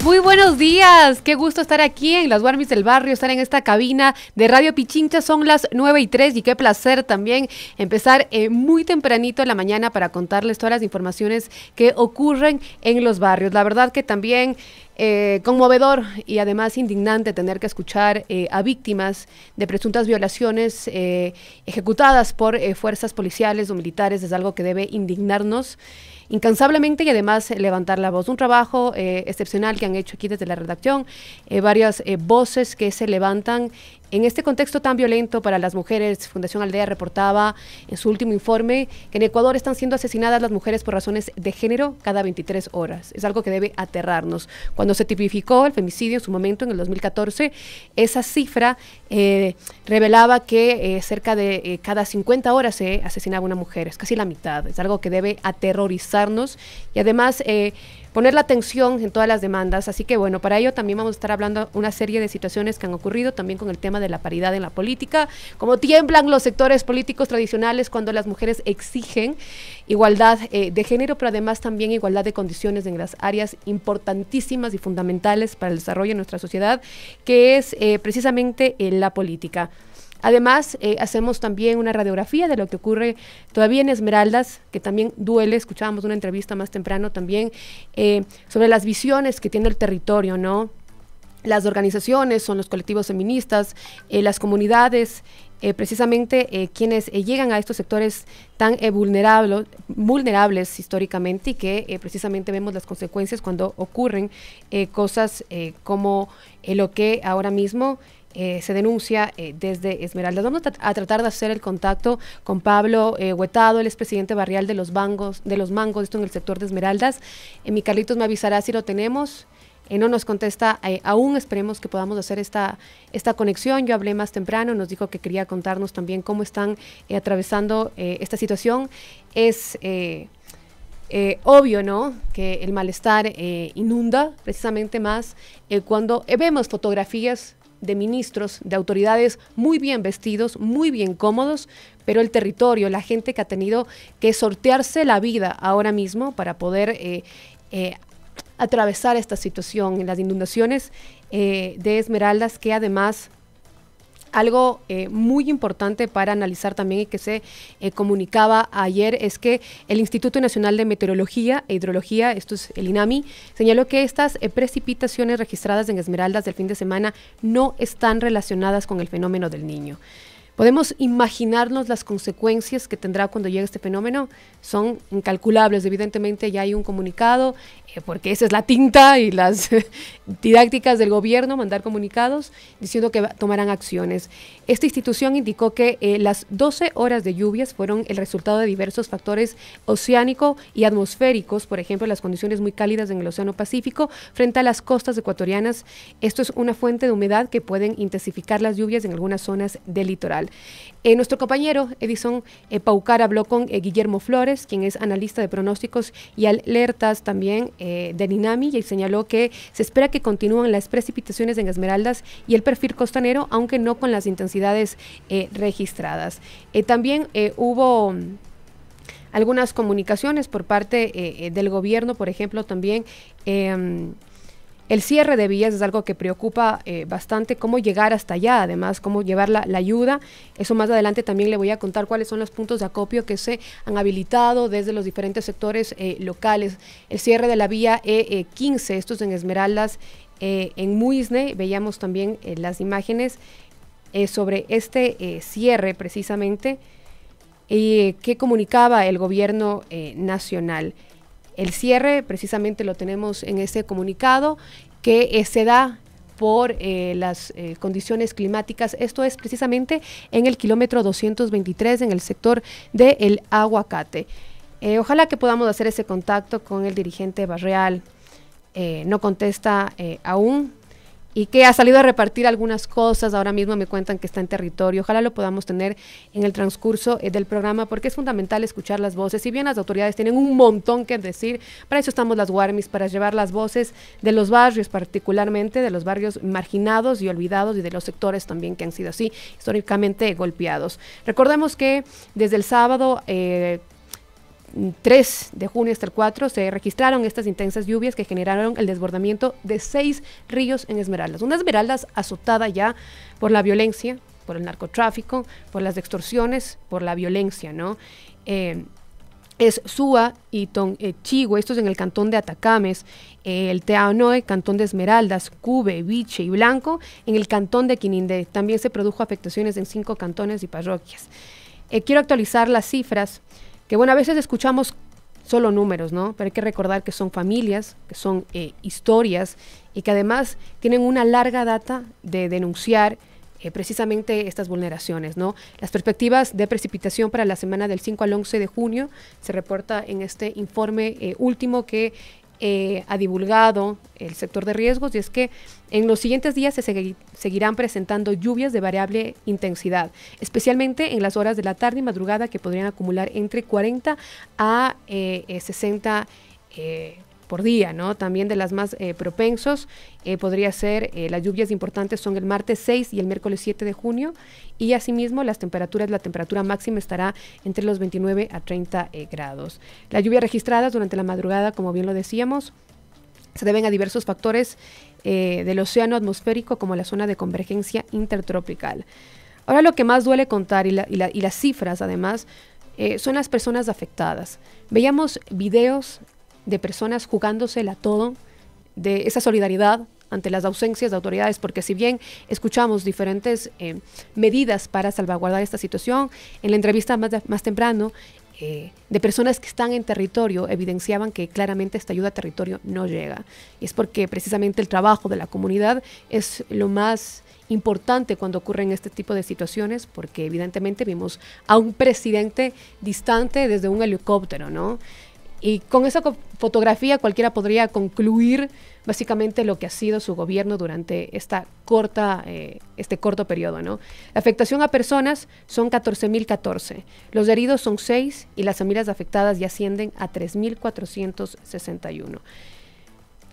Muy buenos días, qué gusto estar aquí en las Warmis del Barrio, estar en esta cabina de Radio Pichincha. Son las 9:03 y qué placer también empezar muy tempranito en la mañana para contarles todas las informaciones que ocurren en los barrios. La verdad que también conmovedor y además indignante tener que escuchar a víctimas de presuntas violaciones ejecutadas por fuerzas policiales o militares. Es algo que debe indignarnos incansablemente y además levantar la voz. Un trabajo excepcional que han hecho aquí desde la redacción, varias voces que se levantan en este contexto tan violento para las mujeres. Fundación Aldea reportaba en su último informe que en Ecuador están siendo asesinadas las mujeres por razones de género cada 23 horas. Es algo que debe aterrarnos. Cuando se tipificó el femicidio en su momento, en el 2014, esa cifra revelaba que cerca de cada 50 horas se asesinaba una mujer. Es casi la mitad. Es algo que debe aterrorizarnos y además poner la atención en todas las demandas. Así que bueno, para ello también vamos a estar hablando una serie de situaciones que han ocurrido también con el tema de la paridad en la política, cómo tiemblan los sectores políticos tradicionales cuando las mujeres exigen igualdad de género, pero además también igualdad de condiciones en las áreas importantísimas y fundamentales para el desarrollo de nuestra sociedad, que es precisamente la política. Además, hacemos también una radiografía de lo que ocurre todavía en Esmeraldas, que también duele. Escuchábamos una entrevista más temprano también sobre las visiones que tiene el territorio, ¿no? Las organizaciones, son los colectivos feministas, las comunidades, precisamente quienes llegan a estos sectores tan vulnerables históricamente y que precisamente vemos las consecuencias cuando ocurren cosas como lo que ahora mismo se denuncia desde Esmeraldas. Vamos a tratar de hacer el contacto con Pablo Huetado, el expresidente barrial de los Mangos, esto en el sector de Esmeraldas. Mi Carlitos me avisará si lo tenemos. No nos contesta aún, esperemos que podamos hacer esta conexión. Yo hablé más temprano, nos dijo que quería contarnos también cómo están atravesando esta situación. Es obvio, ¿no?, que el malestar inunda precisamente más cuando vemos fotografías de ministros, de autoridades muy bien vestidos, muy bien cómodos, pero el territorio, la gente que ha tenido que sortearse la vida ahora mismo para poder atravesar esta situación en las inundaciones de Esmeraldas, que además algo muy importante para analizar también y que se comunicaba ayer es que el Instituto Nacional de Meteorología e Hidrología, esto es el INAMI, señaló que estas precipitaciones registradas en Esmeraldas del fin de semana no están relacionadas con el fenómeno del Niño. Podemos imaginarnos las consecuencias que tendrá cuando llegue este fenómeno, son incalculables. Evidentemente ya hay un comunicado, porque esa es la tinta y las didácticas del gobierno, mandar comunicados diciendo que tomarán acciones. Esta institución indicó que las 12 horas de lluvias fueron el resultado de diversos factores oceánicos y atmosféricos, por ejemplo, las condiciones muy cálidas en el Océano Pacífico frente a las costas ecuatorianas. Esto es una fuente de humedad que pueden intensificar las lluvias en algunas zonas del litoral. Nuestro compañero Edison Paucar habló con Guillermo Flores, quien es analista de pronósticos y alertas también del INAMI, y señaló que se espera que continúen las precipitaciones en Esmeraldas y el perfil costanero, aunque no con las intensidades registradas. También hubo algunas comunicaciones por parte del gobierno, por ejemplo, también el cierre de vías es algo que preocupa bastante, cómo llegar hasta allá, además, cómo llevar la ayuda. Eso más adelante también le voy a contar cuáles son los puntos de acopio que se han habilitado desde los diferentes sectores locales. El cierre de la vía E15, esto es en Esmeraldas, en Muisne, veíamos también las imágenes sobre este cierre precisamente, que comunicaba el gobierno nacional. El cierre precisamente lo tenemos en ese comunicado que se da por las condiciones climáticas. Esto es precisamente en el kilómetro 223 en el sector de El Aguacate. Ojalá que podamos hacer ese contacto con el dirigente barrial. No contesta aún. Y que ha salido a repartir algunas cosas, ahora mismo me cuentan que está en territorio. Ojalá lo podamos tener en el transcurso del programa, porque es fundamental escuchar las voces. Si bien las autoridades tienen un montón que decir, para eso estamos las Warmis, para llevar las voces de los barrios, particularmente de los barrios marginados y olvidados, y de los sectores también que han sido así históricamente golpeados. Recordemos que desde el sábado 3 de junio hasta el 4 se registraron estas intensas lluvias que generaron el desbordamiento de 6 ríos en Esmeraldas. Una Esmeraldas azotada ya por la violencia, por el narcotráfico, por las extorsiones, por la violencia, ¿no? Es Sua y Tonchigüe, estos en el cantón de Atacames, el Teanoe, cantón de Esmeraldas, Cube, Viche y Blanco, en el cantón de Quinindé. También se produjo afectaciones en 5 cantones y parroquias. Quiero actualizar las cifras, que bueno, a veces escuchamos solo números, ¿no? Pero hay que recordar que son familias, que son historias y que además tienen una larga data de denunciar precisamente estas vulneraciones, ¿no? Las perspectivas de precipitación para la semana del 5 al 11 de junio se reporta en este informe último que ha divulgado el sector de riesgos, y es que en los siguientes días se seguirán presentando lluvias de variable intensidad, especialmente en las horas de la tarde y madrugada, que podrían acumular entre 40 a 60 por día, ¿no? También de las más propensos podría ser, las lluvias importantes son el martes 6 y el miércoles 7 de junio, y asimismo la temperatura máxima estará entre los 29 a 30 grados. Las lluvias registradas durante la madrugada, como bien lo decíamos, se deben a diversos factores del océano atmosférico, como la zona de convergencia intertropical. Ahora, lo que más duele contar, y las cifras además, son las personas afectadas. Veíamos videos de personas jugándosela todo, de esa solidaridad ante las ausencias de autoridades, porque si bien escuchamos diferentes medidas para salvaguardar esta situación, en la entrevista más temprano, de personas que están en territorio, evidenciaban que claramente esta ayuda a territorio no llega. Y es porque precisamente el trabajo de la comunidad es lo más importante cuando ocurren este tipo de situaciones, porque evidentemente vimos a un presidente distante desde un helicóptero, ¿no? Y con esa fotografía cualquiera podría concluir básicamente lo que ha sido su gobierno durante este corto periodo, ¿no? La afectación a personas son 14.014, los heridos son 6 y las familias afectadas ya ascienden a 3.461.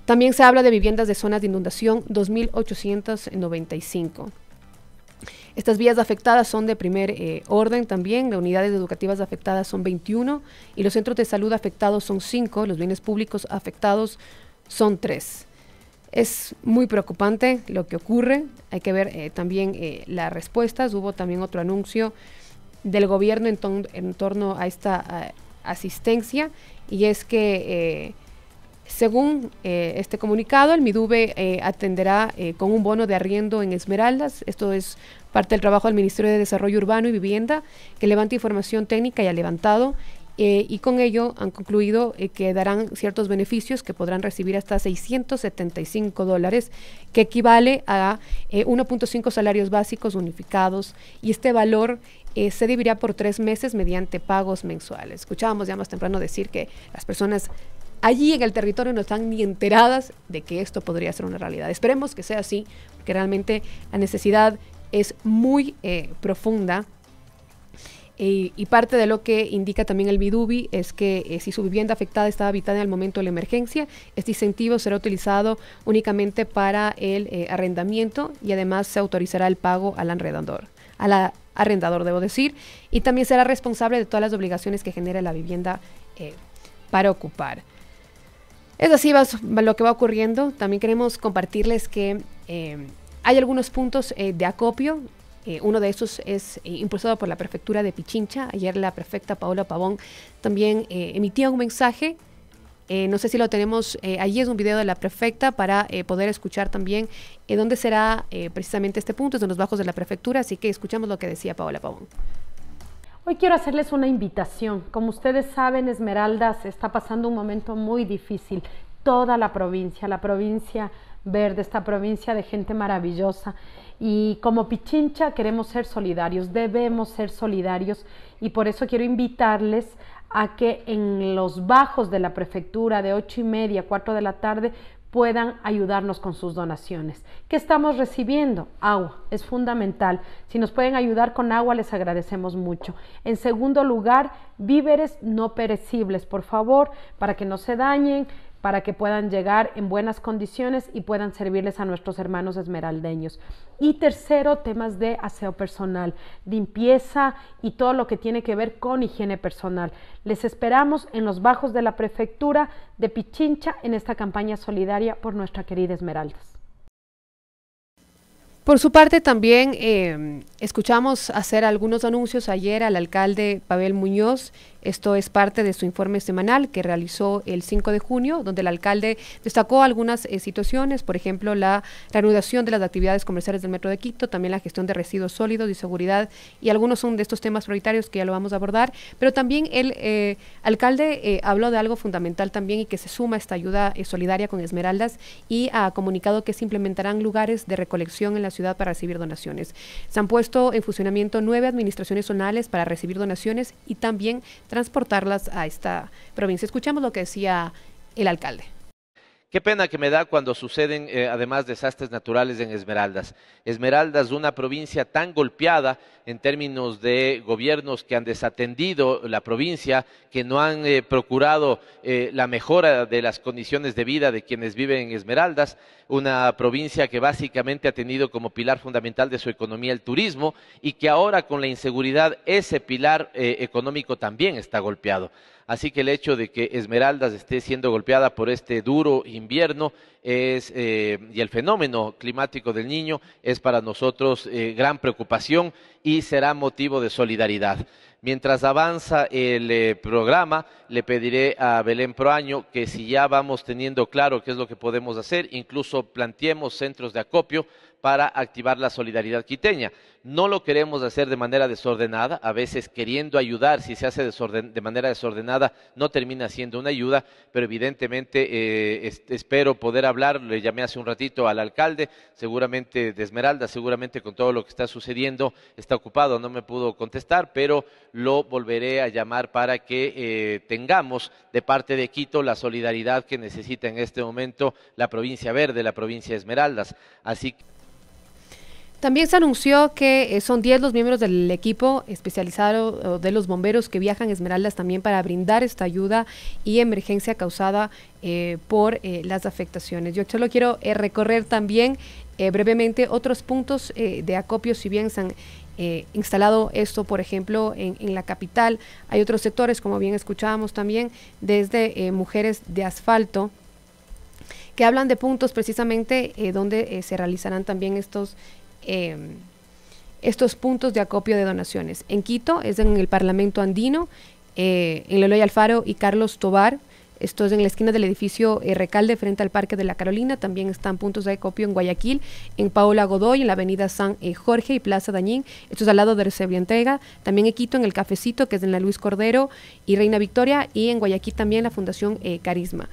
También se habla de viviendas de zonas de inundación, 2.895. Estas vías afectadas son de primer orden también. Las unidades educativas afectadas son 21 y los centros de salud afectados son 5, los bienes públicos afectados son 3. Es muy preocupante lo que ocurre. Hay que ver también las respuestas. Hubo también otro anuncio del gobierno en torno a esta asistencia, y es que según este comunicado, el MIDUVE atenderá con un bono de arriendo en Esmeraldas. Esto es parte del trabajo del Ministerio de Desarrollo Urbano y Vivienda, que levanta información técnica y ha levantado, y con ello han concluido que darán ciertos beneficios que podrán recibir hasta $675, que equivale a 1.5 salarios básicos unificados, y este valor se dividirá por 3 meses mediante pagos mensuales. Escuchábamos ya más temprano decir que las personas allí en el territorio no están ni enteradas de que esto podría ser una realidad. Esperemos que sea así, porque realmente la necesidad es muy profunda, y parte de lo que indica también el MIDUBI es que si su vivienda afectada está habitada en el momento de la emergencia, este incentivo será utilizado únicamente para el arrendamiento, y además se autorizará el pago al arrendador, debo decir, y también será responsable de todas las obligaciones que genere la vivienda para ocupar. Es así lo que va ocurriendo. También queremos compartirles que hay algunos puntos de acopio. Uno de estos es impulsado por la prefectura de Pichincha. Ayer la prefecta Paola Pavón también emitía un mensaje. No sé si lo tenemos, allí es un video de la prefecta para poder escuchar también dónde será precisamente este punto, es en los bajos de la prefectura, así que escuchamos lo que decía Paola Pavón. Hoy quiero hacerles una invitación. Como ustedes saben, Esmeraldas está pasando un momento muy difícil. Toda la provincia verde, esta provincia de gente maravillosa. Y como Pichincha queremos ser solidarios, debemos ser solidarios, y por eso quiero invitarles a que en los bajos de la prefectura de 8:30 a 4 de la tarde puedan ayudarnos con sus donaciones. ¿Qué estamos recibiendo? Agua, es fundamental. Si nos pueden ayudar con agua, les agradecemos mucho. En segundo lugar, víveres no perecibles, por favor, para que no se dañen, para que puedan llegar en buenas condiciones y puedan servirles a nuestros hermanos esmeraldeños. Y tercero, temas de aseo personal, limpieza y todo lo que tiene que ver con higiene personal. Les esperamos en los bajos de la prefectura de Pichincha en esta campaña solidaria por nuestra querida Esmeraldas. Por su parte también escuchamos hacer algunos anuncios ayer al alcalde Pavel Muñoz. Esto es parte de su informe semanal que realizó el 5 de junio, donde el alcalde destacó algunas situaciones, por ejemplo, la reanudación de las actividades comerciales del Metro de Quito, también la gestión de residuos sólidos y seguridad, y algunos son de estos temas prioritarios que ya lo vamos a abordar, pero también el alcalde habló de algo fundamental también y que se suma a esta ayuda solidaria con Esmeraldas y ha comunicado que se implementarán lugares de recolección en la ciudad para recibir donaciones. Se han puesto en funcionamiento 9 administraciones zonales para recibir donaciones y también transportarlas a esta provincia. Escuchamos lo que decía el alcalde. Qué pena que me da cuando suceden además desastres naturales en Esmeraldas. Esmeraldas, una provincia tan golpeada en términos de gobiernos que han desatendido la provincia, que no han procurado la mejora de las condiciones de vida de quienes viven en Esmeraldas, una provincia que básicamente ha tenido como pilar fundamental de su economía el turismo y que ahora con la inseguridad ese pilar económico también está golpeado. Así que el hecho de que Esmeraldas esté siendo golpeada por este duro invierno y el fenómeno climático del Niño es para nosotros gran preocupación y será motivo de solidaridad. Mientras avanza el programa, le pediré a Belén Proaño que si ya vamos teniendo claro qué es lo que podemos hacer, incluso planteemos centros de acopio para activar la solidaridad quiteña. No lo queremos hacer de manera desordenada, a veces queriendo ayudar, si se hace de manera desordenada, no termina siendo una ayuda, pero evidentemente espero poder hablar, le llamé hace un ratito al alcalde, seguramente de Esmeralda, seguramente con todo lo que está sucediendo, está ocupado, no me pudo contestar, pero lo volveré a llamar para que tengamos de parte de Quito la solidaridad que necesita en este momento la provincia verde, la provincia de Esmeraldas. Así que también se anunció que son 10 los miembros del equipo especializado de los bomberos que viajan a Esmeraldas también para brindar esta ayuda y emergencia causada por las afectaciones. Yo solo quiero recorrer también brevemente otros puntos de acopio, si bien se han instalado esto, por ejemplo, en la capital. Hay otros sectores, como bien escuchábamos también, desde Mujeres de Asfalto, que hablan de puntos precisamente donde se realizarán también estos puntos de acopio de donaciones. En Quito es en el Parlamento Andino, en Eloy Alfaro y Carlos Tobar. Esto es en la esquina del edificio Recalde frente al Parque de la Carolina. También están puntos de acopio en Guayaquil, en Paola Godoy, en la avenida San Jorge y Plaza Dañín. Esto es al lado de Resebriantega. También en Quito, en el Cafecito, que es en la Luis Cordero y Reina Victoria. Y en Guayaquil también la Fundación Carisma.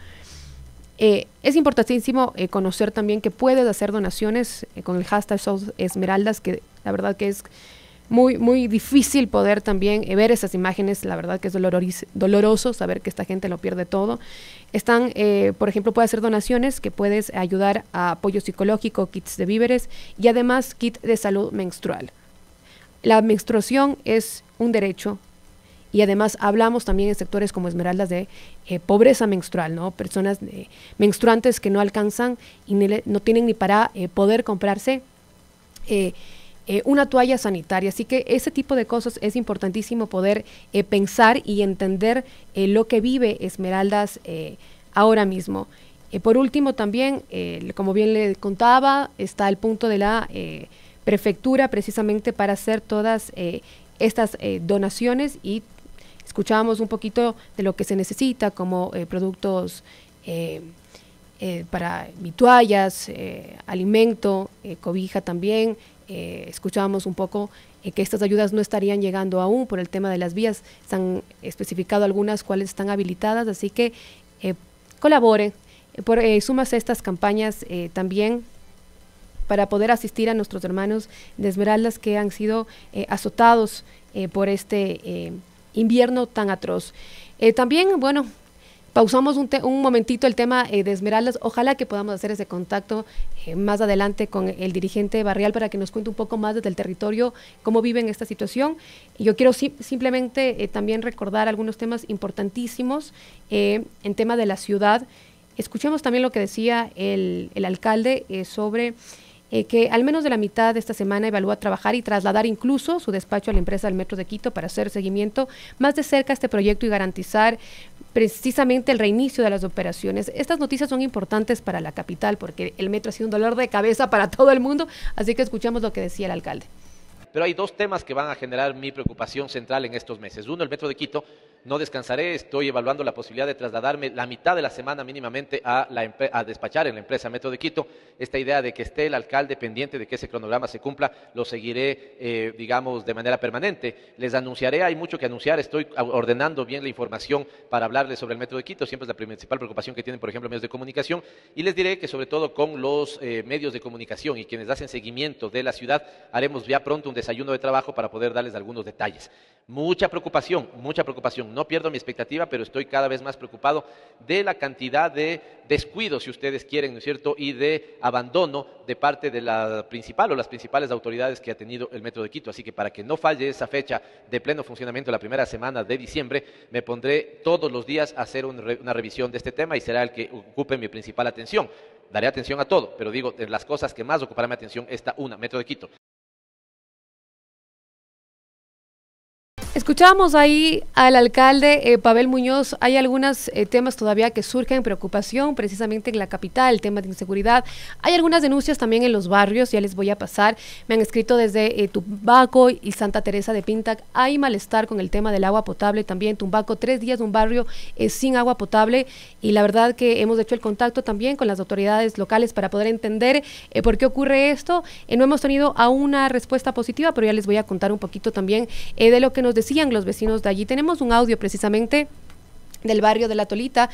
Es importantísimo conocer también que puedes hacer donaciones con el hashtag Sos Esmeraldas, que la verdad que es muy, muy difícil poder también ver esas imágenes. La verdad que es doloroso saber que esta gente lo pierde todo. Están, por ejemplo, puedes hacer donaciones que puedes ayudar a apoyo psicológico, kits de víveres y además kit de salud menstrual. La menstruación es un derecho. Y además hablamos también en sectores como Esmeraldas de pobreza menstrual, ¿no? Personas menstruantes que no alcanzan y no tienen ni para poder comprarse una toalla sanitaria. Así que ese tipo de cosas es importantísimo poder pensar y entender lo que vive Esmeraldas ahora mismo. Por último también, como bien le contaba, está el punto de la prefectura precisamente para hacer todas estas donaciones y escuchábamos un poquito de lo que se necesita como productos para toallas, alimento, cobija también. Escuchábamos un poco que estas ayudas no estarían llegando aún por el tema de las vías. Se han especificado algunas cuales están habilitadas, así que colaboren, súmase a estas campañas también para poder asistir a nuestros hermanos de Esmeraldas que han sido azotados por este invierno tan atroz. También, bueno, pausamos un momentito el tema de Esmeraldas. Ojalá que podamos hacer ese contacto más adelante con el dirigente barrial para que nos cuente un poco más desde el territorio cómo viven esta situación. Yo quiero simplemente también recordar algunos temas importantísimos en tema de la ciudad. escuchemos también lo que decía el alcalde sobre que al menos de la mitad de esta semana evalúa trabajar y trasladar incluso su despacho a la empresa del Metro de Quito para hacer seguimiento más de cerca a este proyecto y garantizar precisamente el reinicio de las operaciones. Estas noticias son importantes para la capital porque el metro ha sido un dolor de cabeza para todo el mundo, así que escuchamos lo que decía el alcalde. Pero hay dos temas que van a generar mi preocupación central en estos meses. Uno, el Metro de Quito. No descansaré, estoy evaluando la posibilidad de trasladarme la mitad de la semana mínimamente a despachar en la empresa Metro de Quito. Esta idea de que esté el alcalde pendiente de que ese cronograma se cumpla, lo seguiré, digamos, de manera permanente. Les anunciaré, hay mucho que anunciar, estoy ordenando bien la información para hablarles sobre el Metro de Quito, siempre es la principal preocupación que tienen, por ejemplo, medios de comunicación, y les diré que sobre todo con los medios de comunicación y quienes hacen seguimiento de la ciudad, haremos ya pronto un desayuno de trabajo para poder darles algunos detalles. Mucha preocupación, no pierdo mi expectativa, pero estoy cada vez más preocupado de la cantidad de descuido, si ustedes quieren, ¿no es cierto?, y de abandono de parte de la principal o las principales autoridades que ha tenido el Metro de Quito. Así que para que no falle esa fecha de pleno funcionamiento la primera semana de diciembre, me pondré todos los días a hacer una revisión de este tema y será el que ocupe mi principal atención. Daré atención a todo, pero digo, de las cosas que más ocupará mi atención, Metro de Quito. Escuchábamos ahí al alcalde Pavel Muñoz. Hay algunos temas todavía que surgen preocupación precisamente en la capital, el tema de inseguridad. Hay algunas denuncias también en los barrios, ya les voy a pasar. Me han escrito desde Tumbaco y Santa Teresa de Pintac. Hay malestar con el tema del agua potable también. Tumbaco, 3 días de un barrio sin agua potable, y la verdad que hemos hecho el contacto también con las autoridades locales para poder entender por qué ocurre esto. No hemos tenido aún una respuesta positiva, pero ya les voy a contar un poquito también de lo que nos decían los vecinos de allí. Tenemos un audio precisamente del barrio de La Tolita.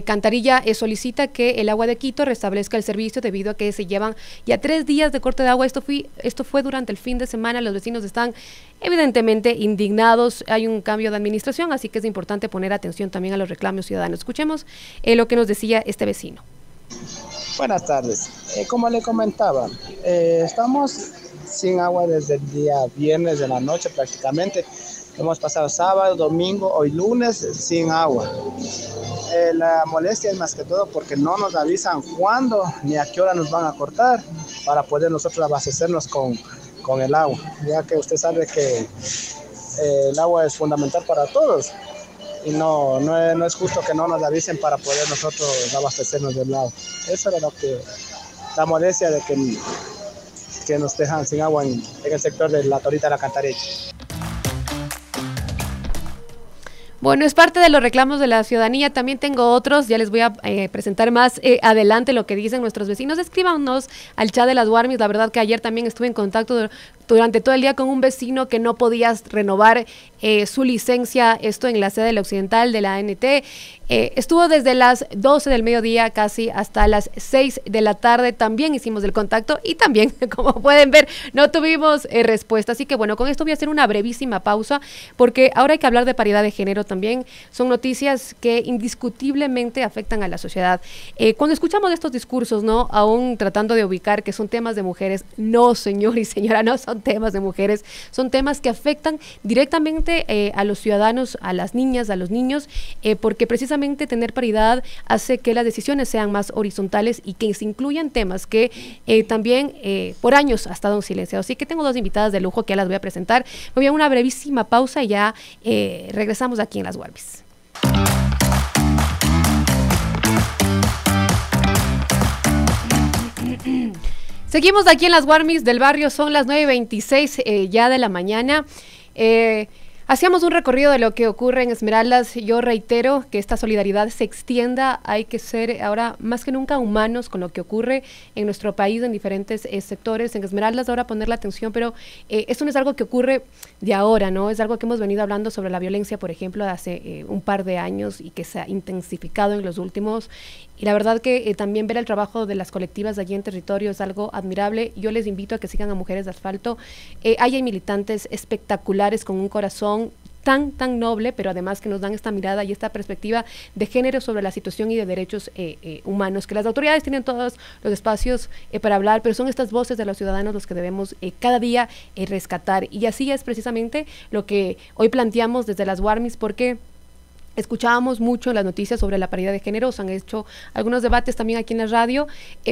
Cantarilla solicita que el agua de Quito restablezca el servicio debido a que se llevan ya 3 días de corte de agua. Esto fue durante el fin de semana. Los vecinos están evidentemente indignados. Hay un cambio de administración, así que es importante poner atención también a los reclamos ciudadanos. Escuchemos lo que nos decía este vecino. Buenas tardes. Como le comentaba, estamos sin agua desde el día viernes de la noche prácticamente. Hemos pasado sábado, domingo, hoy lunes sin agua. La molestia es más que todo porque no nos avisan cuándo ni a qué hora nos van a cortar para poder nosotros abastecernos con el agua, ya que usted sabe que el agua es fundamental para todos y no es justo que no nos avisen para poder nosotros abastecernos del agua. Eso era la molestia de que nos dejan sin agua en el sector de La Tolita de la Cantarilla. Bueno, es parte de los reclamos de la ciudadanía. También tengo otros, ya les voy a presentar más adelante lo que dicen nuestros vecinos. Escríbanos al chat de las Warmis. La verdad que ayer también estuve en contacto durante todo el día con un vecino que no podía renovar su licencia, esto en la sede del Occidental de la ANT. Estuvo desde las 12 del mediodía casi hasta las 6 de la tarde. También hicimos el contacto y también, como pueden ver, no tuvimos respuesta. Así que bueno, con esto voy a hacer una brevísima pausa porque ahora hay que hablar de paridad de género también. Son noticias que indiscutiblemente afectan a la sociedad. Cuando escuchamos estos discursos, ¿no? Aún tratando de ubicar que son temas de mujeres, no, señor y señora, no son temas de mujeres, son temas que afectan directamente a los ciudadanos, a las niñas, a los niños, porque precisamente tener paridad hace que las decisiones sean más horizontales y que se incluyan temas que también por años ha estado en silencio. Así que tengo 2 invitadas de lujo que ya las voy a presentar. Voy a una brevísima pausa y ya regresamos aquí en las Warmis. Seguimos aquí en las Warmis del barrio, son las 9:26 ya de la mañana. Hacíamos un recorrido de lo que ocurre en Esmeraldas. Yo reitero que esta solidaridad se extienda. Hay que ser ahora más que nunca humanos con lo que ocurre en nuestro país en diferentes sectores. En Esmeraldas ahora poner la atención, pero esto no es algo que ocurre de ahora, ¿no? Es algo que hemos venido hablando sobre la violencia, por ejemplo, hace un par de años y que se ha intensificado en los últimos. Y la verdad que también ver el trabajo de las colectivas de allí en territorio es algo admirable. Yo les invito a que sigan a Mujeres de Asfalto. Hay militantes espectaculares con un corazón tan noble, pero además que nos dan esta mirada y esta perspectiva de género sobre la situación y de derechos humanos, que las autoridades tienen todos los espacios para hablar, pero son estas voces de los ciudadanos los que debemos cada día rescatar. Y así es precisamente lo que hoy planteamos desde las Warmis, porque Escuchábamos mucho las noticias sobre la paridad de género, se han hecho algunos debates también aquí en la radio,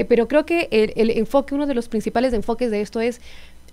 pero creo que el enfoque, uno de los principales enfoques de esto es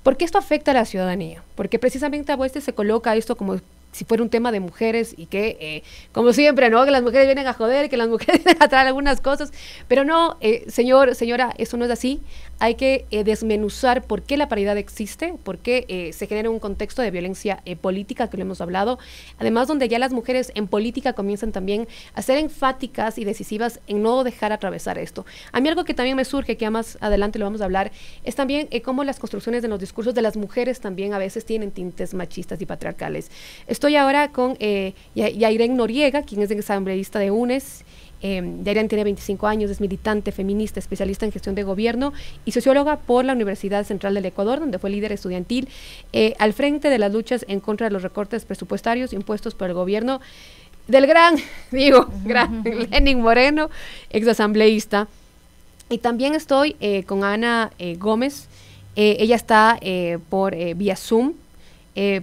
¿por qué esto afecta a la ciudadanía? Porque precisamente a veces se coloca esto como si fuera un tema de mujeres y que, como siempre, ¿no? Que las mujeres vienen a joder, que las mujeres vienen a traer algunas cosas, pero no, señora, eso no es así. Hay que desmenuzar por qué la paridad existe, por qué se genera un contexto de violencia política, que lo hemos hablado, además donde ya las mujeres en política comienzan también a ser enfáticas y decisivas en no dejar atravesar esto. A mí algo que también me surge, que ya más adelante lo vamos a hablar, es también cómo las construcciones de los discursos de las mujeres también a veces tienen tintes machistas y patriarcales. Estoy ahora con Yairen Noriega, quien es asambleísta de UNES. Yairen tiene 25 años, es militante, feminista, especialista en gestión de gobierno y socióloga por la Universidad Central del Ecuador, donde fue líder estudiantil al frente de las luchas en contra de los recortes presupuestarios impuestos por el gobierno del gran Lenín Moreno, exasambleísta. Y también estoy con Ana Gómez. Ella está por vía Zoom,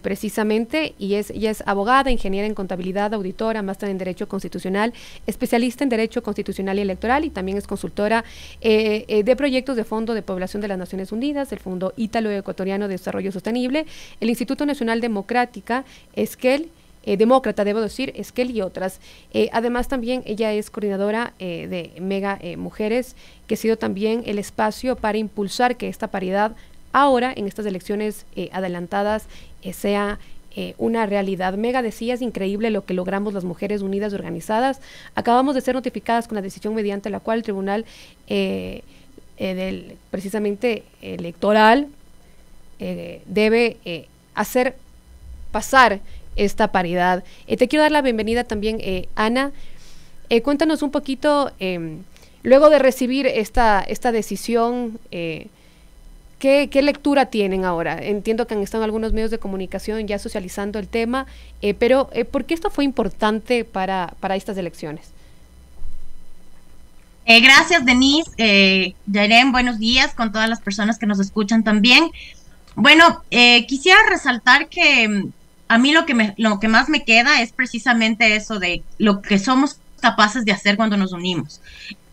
precisamente, y ella es abogada, ingeniera en contabilidad, auditora, máster en Derecho Constitucional, especialista en Derecho Constitucional y Electoral, y también es consultora de proyectos de Fondo de Población de las Naciones Unidas, el Fondo Ítalo-Ecuatoriano de Desarrollo Sostenible, el Instituto Nacional Democrática, Demócrata, debo decir, Esquel y otras. Además, también ella es coordinadora de Mega Mujeres, que ha sido también el espacio para impulsar que esta paridad ahora, en estas elecciones adelantadas, sea una realidad. Mega, decía, es increíble lo que logramos las mujeres unidas y organizadas. Acabamos de ser notificadas con la decisión mediante la cual el Tribunal precisamente electoral debe hacer pasar esta paridad. Te quiero dar la bienvenida también, Ana. Cuéntanos un poquito, luego de recibir esta decisión, ¿qué lectura tienen ahora? Entiendo que han estado en algunos medios de comunicación ya socializando el tema, pero ¿por qué esto fue importante para estas elecciones? Gracias, Denise. Yairen, buenos días con todas las personas que nos escuchan también. Bueno, quisiera resaltar que a mí lo que más me queda es precisamente eso de lo que somos capaces de hacer cuando nos unimos.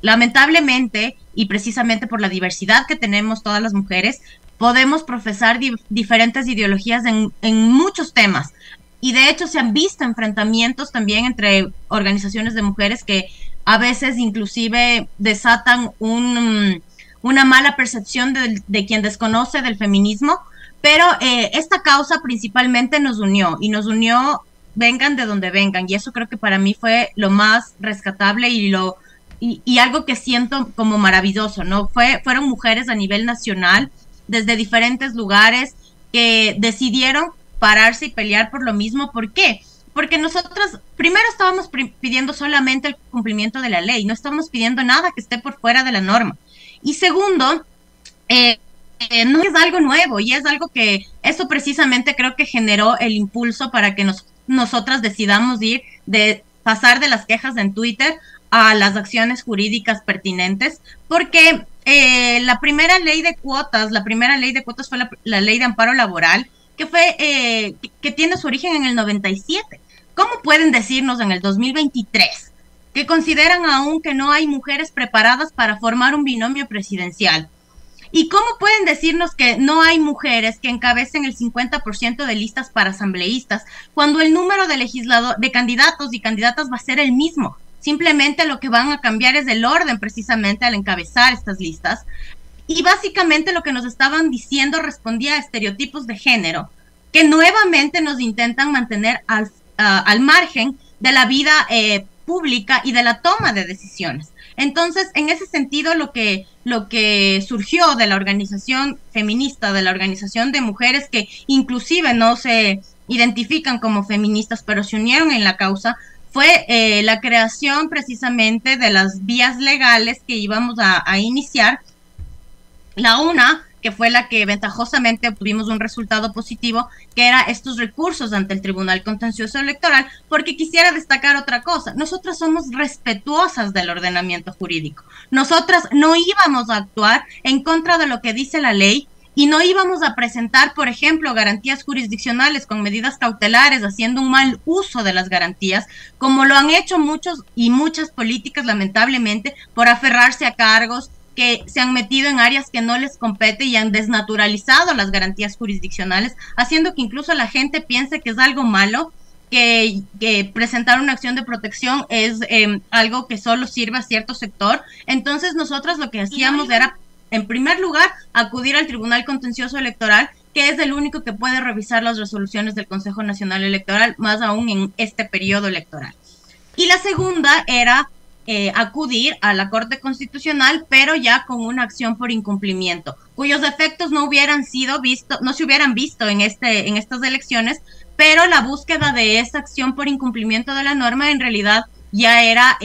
Lamentablemente, y precisamente por la diversidad que tenemos todas las mujeres, podemos profesar diferentes ideologías en muchos temas. Y de hecho se han visto enfrentamientos también entre organizaciones de mujeres que a veces inclusive desatan una mala percepción de quien desconoce del feminismo. Pero esta causa principalmente nos unió, vengan de donde vengan, y eso creo que para mí fue lo más rescatable y algo que siento como maravilloso, ¿no? Fueron mujeres a nivel nacional, desde diferentes lugares, que decidieron pararse y pelear por lo mismo. ¿Por qué? Porque nosotros primero estábamos pidiendo solamente el cumplimiento de la ley, no estábamos pidiendo nada que esté por fuera de la norma. Y segundo, no es algo nuevo, y es algo que eso precisamente creo que generó el impulso para que nosotras decidamos de pasar de las quejas en Twitter a las acciones jurídicas pertinentes, porque la primera ley de cuotas fue la ley de amparo laboral, que tiene su origen en el 97. ¿Cómo pueden decirnos en el 2023 que consideran aún que no hay mujeres preparadas para formar un binomio presidencial? ¿Y cómo pueden decirnos que no hay mujeres que encabecen el 50% de listas para asambleístas cuando el número de candidatos y candidatas va a ser el mismo? Simplemente lo que van a cambiar es el orden precisamente al encabezar estas listas. Y básicamente lo que nos estaban diciendo respondía a estereotipos de género que nuevamente nos intentan mantener al margen de la vida pública y de la toma de decisiones. Entonces, en ese sentido, lo que surgió de la organización feminista, de la organización de mujeres que inclusive no se identifican como feministas, pero se unieron en la causa, fue la creación precisamente de las vías legales que íbamos a iniciar. La una, que fue la que ventajosamente obtuvimos un resultado positivo, que era estos recursos ante el Tribunal Contencioso Electoral, porque quisiera destacar otra cosa. Nosotras somos respetuosas del ordenamiento jurídico. Nosotras no íbamos a actuar en contra de lo que dice la ley, y no íbamos a presentar, por ejemplo, garantías jurisdiccionales con medidas cautelares, haciendo un mal uso de las garantías, como lo han hecho muchos y muchas políticas, lamentablemente, por aferrarse a cargos que se han metido en áreas que no les compete y han desnaturalizado las garantías jurisdiccionales, haciendo que incluso la gente piense que es algo malo, que presentar una acción de protección es algo que solo sirve a cierto sector. Entonces nosotros lo que hacíamos era, en primer lugar, acudir al Tribunal Contencioso Electoral, que es el único que puede revisar las resoluciones del Consejo Nacional Electoral, más aún en este periodo electoral. Y la segunda era acudir a la Corte Constitucional, pero ya con una acción por incumplimiento, cuyos efectos no se hubieran visto en estas elecciones, pero la búsqueda de esa acción por incumplimiento de la norma en realidad ya era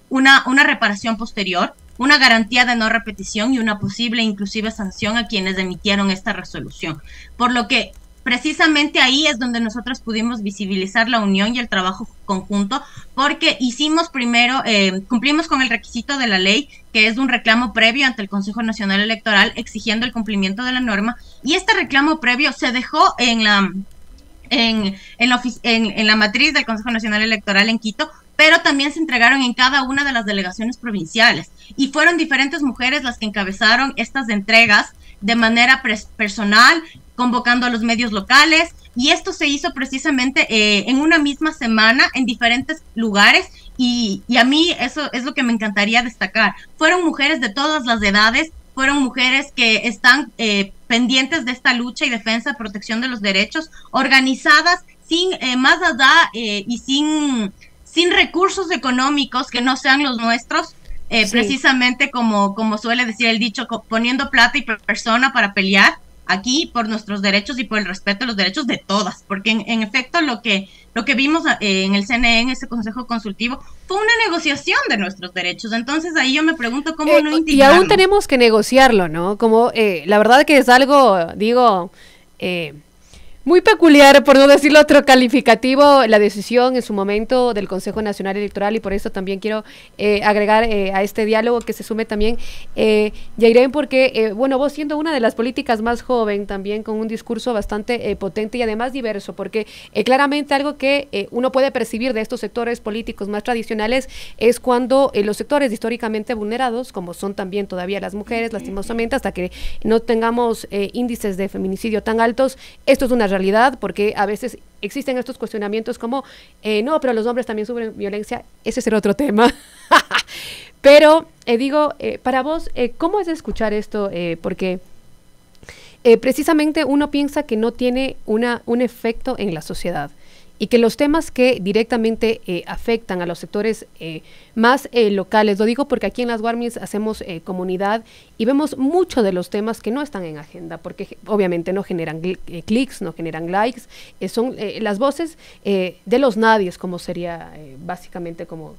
una reparación posterior, una garantía de no repetición y una posible inclusive sanción a quienes emitieron esta resolución. Por lo que precisamente ahí es donde nosotros pudimos visibilizar la unión y el trabajo conjunto, porque hicimos primero, cumplimos con el requisito de la ley, que es un reclamo previo ante el Consejo Nacional Electoral exigiendo el cumplimiento de la norma, y este reclamo previo se dejó en la matriz del Consejo Nacional Electoral en Quito, pero también se entregaron en cada una de las delegaciones provinciales, y fueron diferentes mujeres las que encabezaron estas entregas de manera personal, convocando a los medios locales, y esto se hizo precisamente en una misma semana en diferentes lugares, y a mí eso es lo que me encantaría destacar. Fueron mujeres de todas las edades, fueron mujeres que están pendientes de esta lucha y defensa, protección de los derechos, organizadas sin más allá y sin recursos económicos que no sean los nuestros, sí. Precisamente como suele decir el dicho, poniendo plata y persona para pelear aquí por nuestros derechos y por el respeto a los derechos de todas, porque en efecto lo que vimos en el CNE, en ese Consejo Consultivo, fue una negociación de nuestros derechos. Entonces ahí yo me pregunto cómo no indignarnos. Y aún tenemos que negociarlo, ¿no? Como la verdad que es algo, digo, muy peculiar, por no decirlo otro calificativo, la decisión en su momento del Consejo Nacional Electoral, y por eso también quiero agregar a este diálogo que se sume también Yairen, porque bueno, vos siendo una de las políticas más joven, también con un discurso bastante potente y además diverso, porque claramente algo que uno puede percibir de estos sectores políticos más tradicionales es cuando los sectores históricamente vulnerados, como son también todavía las mujeres, lastimosamente, hasta que no tengamos índices de feminicidio tan altos, esto es una realidad, porque a veces existen estos cuestionamientos como, no, pero los hombres también sufren violencia, ese será otro tema. Pero digo, para vos, ¿cómo es escuchar esto? Porque precisamente uno piensa que no tiene un efecto en la sociedad, y que los temas que directamente afectan a los sectores más locales, lo digo porque aquí en las Guarmis hacemos comunidad y vemos muchos de los temas que no están en agenda, porque obviamente no generan clics, no generan likes, son las voces de los nadies, como sería básicamente como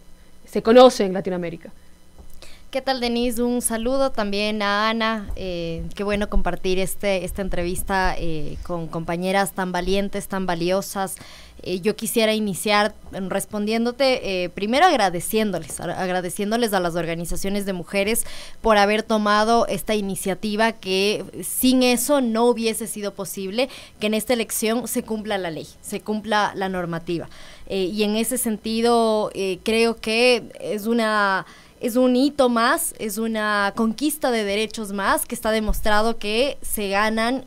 se conoce en Latinoamérica. ¿Qué tal, Denise? Un saludo también a Ana. Qué bueno compartir esta entrevista con compañeras tan valientes, tan valiosas. Yo quisiera iniciar respondiéndote, primero agradeciéndoles a las organizaciones de mujeres por haber tomado esta iniciativa, que sin eso no hubiese sido posible que en esta elección se cumpla la ley, se cumpla la normativa. Y en ese sentido creo que es un hito más, es una conquista de derechos más que está demostrado que se ganan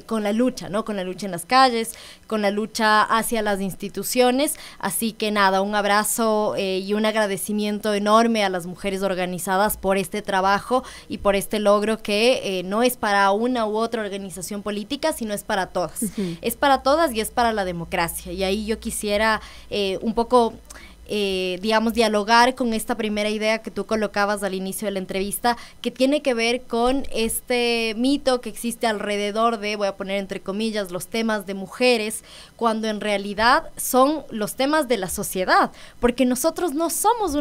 con la lucha, ¿no? Con la lucha en las calles, con la lucha hacia las instituciones. Así que nada, un abrazo y un agradecimiento enorme a las mujeres organizadas por este trabajo y por este logro que no es para una u otra organización política, sino es para todas. Uh-huh. Es para todas y es para la democracia. Y ahí yo quisiera un poco digamos, dialogar con esta primera idea que tú colocabas al inicio de la entrevista, que tiene que ver con este mito que existe alrededor de, voy a poner entre comillas, los temas de mujeres, cuando en realidad son los temas de la sociedad, porque nosotras no somos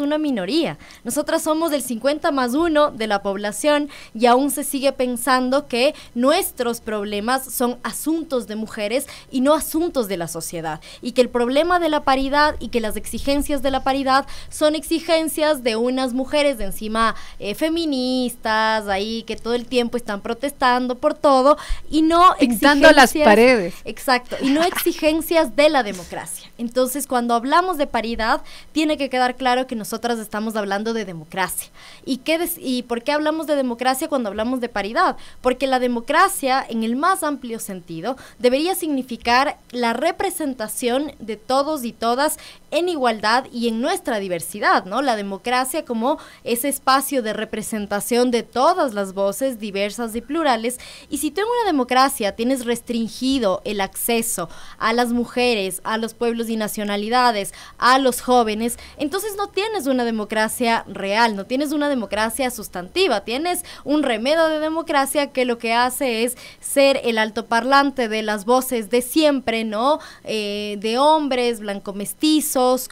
una minoría, nosotras somos el 50+1 de la población, y aún se sigue pensando que nuestros problemas son asuntos de mujeres y no asuntos de la sociedad, y que el problema de la paridad y que las exigencias de la paridad son exigencias de unas mujeres de encima feministas, ahí que todo el tiempo están protestando por todo y no pintando las paredes. Exacto, y no exigencias de la democracia. Entonces, cuando hablamos de paridad, tiene que quedar claro que nosotras estamos hablando de democracia. ¿Y por qué hablamos de democracia cuando hablamos de paridad? Porque la democracia, en el más amplio sentido, debería significar la representación de todos y todas en igualdad y en nuestra diversidad, ¿no? La democracia como ese espacio de representación de todas las voces diversas y plurales. Y si tú en una democracia tienes restringido el acceso a las mujeres, a los pueblos y nacionalidades, a los jóvenes, entonces no tienes una democracia real, no tienes una democracia sustantiva, tienes un remedio de democracia que lo que hace es ser el altoparlante de las voces de siempre, ¿no? De hombres blanco-mestizos,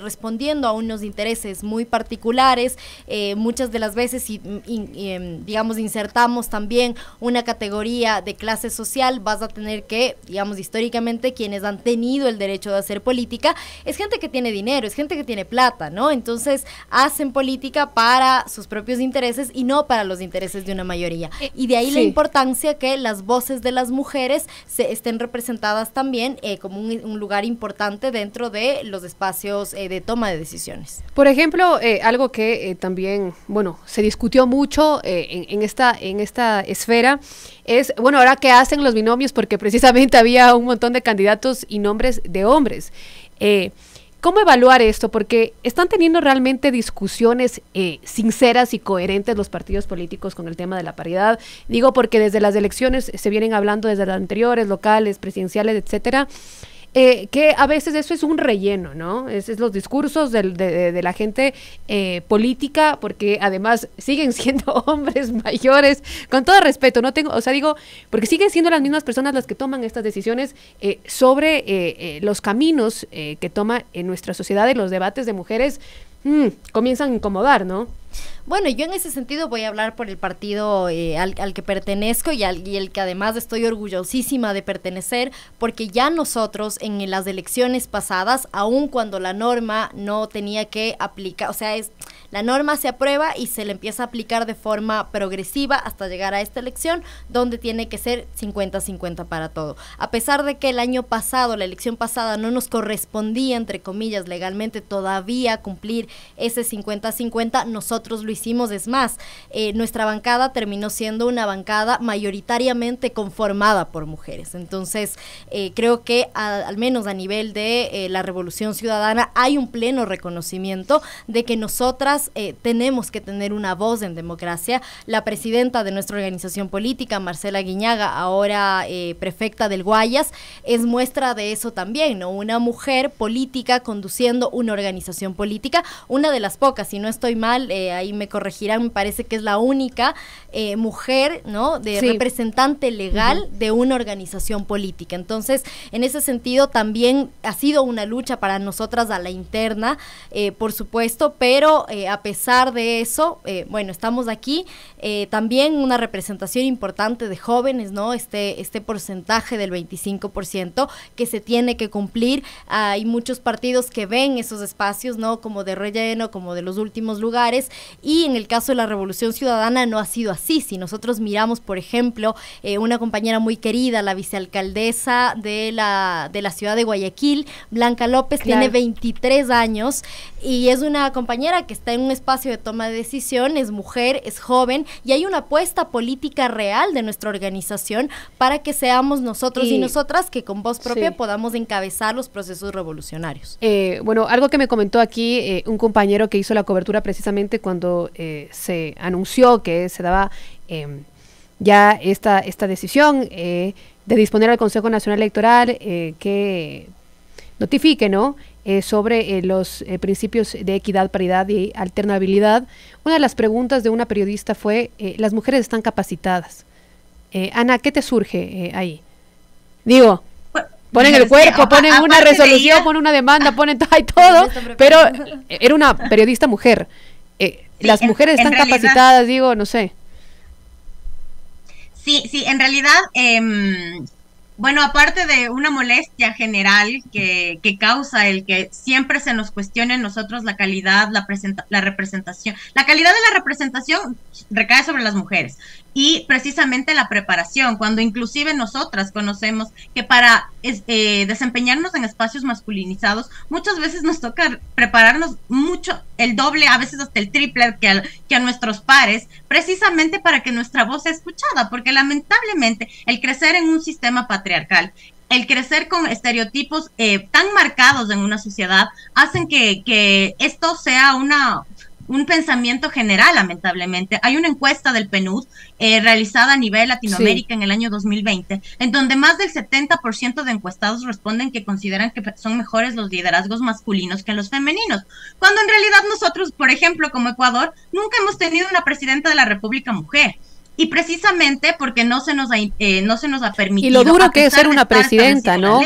respondiendo a unos intereses muy particulares. Muchas de las veces, digamos, insertamos también una categoría de clase social, vas a tener que, digamos, históricamente, quienes han tenido el derecho de hacer política, es gente que tiene dinero, es gente que tiene plata, ¿no? Entonces, hacen política para sus propios intereses y no para los intereses de una mayoría. Y de ahí la importancia que las voces de las mujeres estén representadas también como un lugar importante dentro de los espacios de toma de decisiones. Por ejemplo, algo que también, bueno, se discutió mucho en esta esfera es, bueno, ahora qué hacen los binomios, porque precisamente había un montón de candidatos y nombres de hombres. ¿Cómo evaluar esto? Porque están teniendo realmente discusiones sinceras y coherentes los partidos políticos con el tema de la paridad. Digo porque desde las elecciones se vienen hablando desde las anteriores, locales, presidenciales, etcétera, que a veces eso es un relleno, ¿no? Es los discursos de la gente política, porque además siguen siendo hombres mayores, con todo respeto, no tengo, o sea, digo, porque siguen siendo las mismas personas las que toman estas decisiones sobre los caminos que toma en nuestra sociedad y los debates de mujeres comienzan a incomodar, ¿no? Bueno, yo en ese sentido voy a hablar por el partido al que pertenezco y el que además estoy orgullosísima de pertenecer, porque ya nosotros en las elecciones pasadas, aun cuando la norma no tenía que aplicar, o sea, la norma se aprueba y se le empieza a aplicar de forma progresiva hasta llegar a esta elección, donde tiene que ser 50-50 para todo. A pesar de que el año pasado, la elección pasada, no nos correspondía, entre comillas, legalmente todavía cumplir ese 50-50, nosotros lo hicimos. Es más, nuestra bancada terminó siendo una bancada mayoritariamente conformada por mujeres. Entonces, creo que al menos a nivel de la Revolución Ciudadana hay un pleno reconocimiento de que nosotras tenemos que tener una voz en democracia. La presidenta de nuestra organización política, Marcela Guiñaga, ahora prefecta del Guayas, es muestra de eso también, ¿no? Una mujer política conduciendo una organización política, una de las pocas, si no estoy mal, ahí me corregirán, me parece que es la única mujer, ¿no? Representante legal de una organización política. Entonces, en ese sentido, también ha sido una lucha para nosotras a la interna, por supuesto, pero a pesar de eso, bueno, estamos aquí, también una representación importante de jóvenes, ¿no? Este porcentaje del 25% que se tiene que cumplir. Hay muchos partidos que ven esos espacios, ¿no? Como de relleno, como de los últimos lugares, y en el caso de la Revolución Ciudadana no ha sido así. Si nosotros miramos, por ejemplo, una compañera muy querida, la vicealcaldesa de la ciudad de Guayaquil, Blanca López, tiene 23 años y es una compañera que está en un espacio de toma de decisión, es mujer, es joven, y hay una apuesta política real de nuestra organización para que seamos nosotros y nosotras que con voz propia podamos encabezar los procesos revolucionarios. Bueno, algo que me comentó aquí un compañero que hizo la cobertura precisamente cuando se anunció que se daba ya esta decisión de disponer al Consejo Nacional Electoral que notifique, ¿no? Sobre los principios de equidad, paridad y alternabilidad. Una de las preguntas de una periodista fue, ¿las mujeres están capacitadas? Ana, ¿qué te surge ahí? Digo, ponen el cuerpo, ponen una resolución, ponen una demanda, ponen todo, pero era una periodista mujer. Las mujeres están capacitadas, digo, no sé. Sí, en realidad, Bueno, aparte de una molestia general que causa el que siempre se nos cuestione en nosotros la calidad, la representación, la calidad de la representación recae sobre las mujeres y precisamente la preparación, cuando inclusive nosotras conocemos que para desempeñarnos en espacios masculinizados, muchas veces nos toca prepararnos mucho, el doble, a veces hasta el triple que a nuestros pares, precisamente para que nuestra voz sea escuchada, porque lamentablemente el crecer en un sistema patriarcal, el crecer con estereotipos tan marcados en una sociedad, hacen que esto sea un pensamiento general, lamentablemente. Hay una encuesta del PNUD realizada a nivel Latinoamérica en el año 2020, en donde más del 70% de encuestados responden que consideran que son mejores los liderazgos masculinos que los femeninos, cuando en realidad nosotros, por ejemplo, como Ecuador, nunca hemos tenido una presidenta de la República mujer. Y precisamente porque no se nos ha permitido. Y lo duro que es ser una presidenta, ¿no?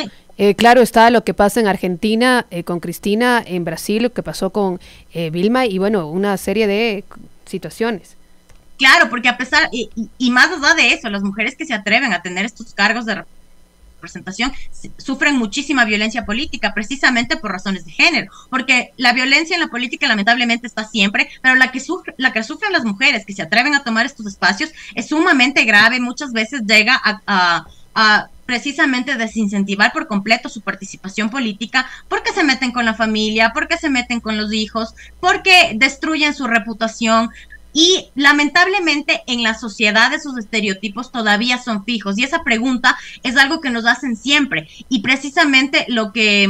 Claro está lo que pasa en Argentina con Cristina, en Brasil lo que pasó con Vilma y bueno, una serie de situaciones. Claro, porque a pesar, y más allá de eso, las mujeres que se atreven a tener estos cargos de representación sufren muchísima violencia política precisamente por razones de género, porque la violencia en la política lamentablemente está siempre, pero la que sufren las mujeres que se atreven a tomar estos espacios es sumamente grave, muchas veces llega a precisamente desincentivar por completo su participación política, porque se meten con la familia, porque se meten con los hijos, porque destruyen su reputación. Y lamentablemente en la sociedad esos estereotipos todavía son fijos y esa pregunta es algo que nos hacen siempre y precisamente lo que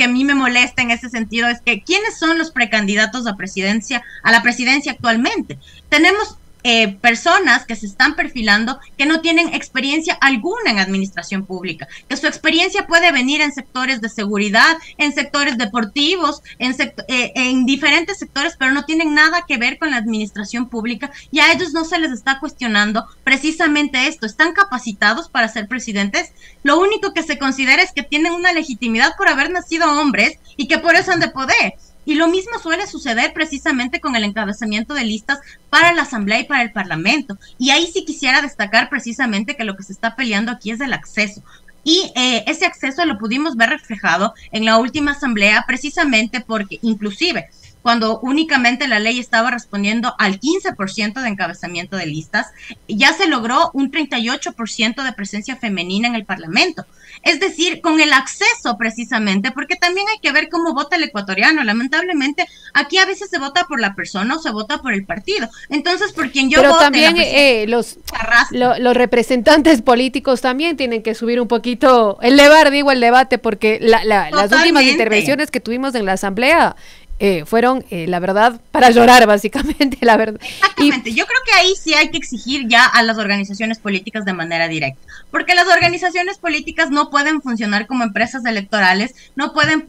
a mí me molesta en ese sentido es que ¿quiénes son los precandidatos a la presidencia actualmente? Tenemos personas que se están perfilando que no tienen experiencia alguna en administración pública, que su experiencia puede venir en sectores de seguridad, en sectores deportivos, en diferentes sectores, pero no tienen nada que ver con la administración pública y a ellos no se les está cuestionando precisamente esto. ¿Están capacitados para ser presidentes? Lo único que se considera es que tienen una legitimidad por haber nacido hombres y que por eso han de poder. Y lo mismo suele suceder precisamente con el encabezamiento de listas para la Asamblea y para el Parlamento. Y ahí sí quisiera destacar precisamente que lo que se está peleando aquí es el acceso. Y ese acceso lo pudimos ver reflejado en la última Asamblea precisamente porque inclusive cuando únicamente la ley estaba respondiendo al 15% de encabezamiento de listas, ya se logró un 38% de presencia femenina en el Parlamento. Es decir, con el acceso precisamente, porque también hay que ver cómo vota el ecuatoriano. Lamentablemente, aquí a veces se vota por la persona o se vota por el partido. Entonces, por quien yo vote... Pero también los representantes políticos también tienen que subir un poquito, el debate, porque las últimas intervenciones que tuvimos en la Asamblea... fueron, la verdad, para llorar, básicamente, la verdad. Exactamente, yo creo que ahí sí hay que exigir ya a las organizaciones políticas de manera directa, porque las organizaciones políticas no pueden funcionar como empresas electorales, no pueden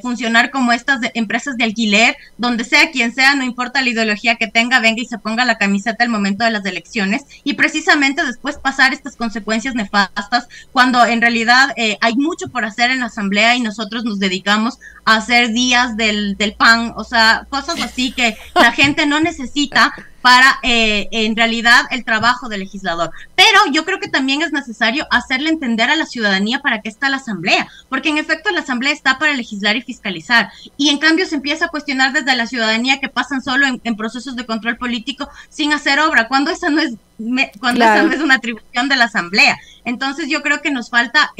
funcionar como estas empresas de alquiler, donde sea quien sea, no importa la ideología que tenga, venga y se ponga la camiseta al momento de las elecciones, y precisamente después pasar estas consecuencias nefastas, cuando en realidad hay mucho por hacer en la Asamblea y nosotros nos dedicamos a hacer días del pan, o sea, cosas así que la gente no necesita para en realidad el trabajo del legislador. Pero yo creo que también es necesario hacerle entender a la ciudadanía para qué está la Asamblea, porque en efecto la Asamblea está para legislar y fiscalizar, y en cambio se empieza a cuestionar desde la ciudadanía que pasan solo en procesos de control político sin hacer obra, cuando esa no es esa no es una atribución de la Asamblea. Entonces yo creo que nos falta...